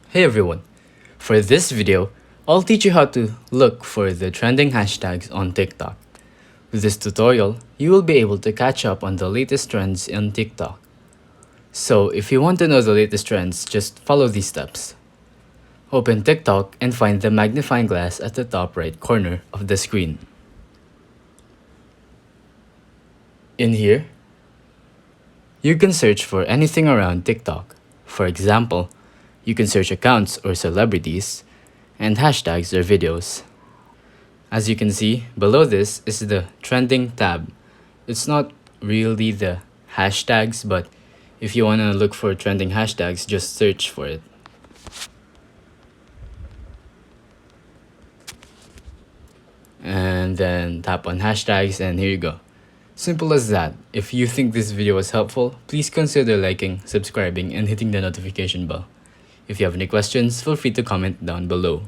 Hey everyone! For this video, I'll teach you how to look for the trending hashtags on TikTok. With this tutorial, you will be able to catch up on the latest trends on TikTok. So if you want to know the latest trends, just follow these steps. Open TikTok and find the magnifying glass at the top right corner of the screen. In here, you can search for anything around TikTok. For example, you can search accounts or celebrities, and hashtags or videos. As you can see, below this is the trending tab. It's not really the hashtags, but if you want to look for trending hashtags, just search for it. And then tap on hashtags and here you go. Simple as that. If you think this video was helpful, please consider liking, subscribing, and hitting the notification bell. If you have any questions, feel free to comment down below.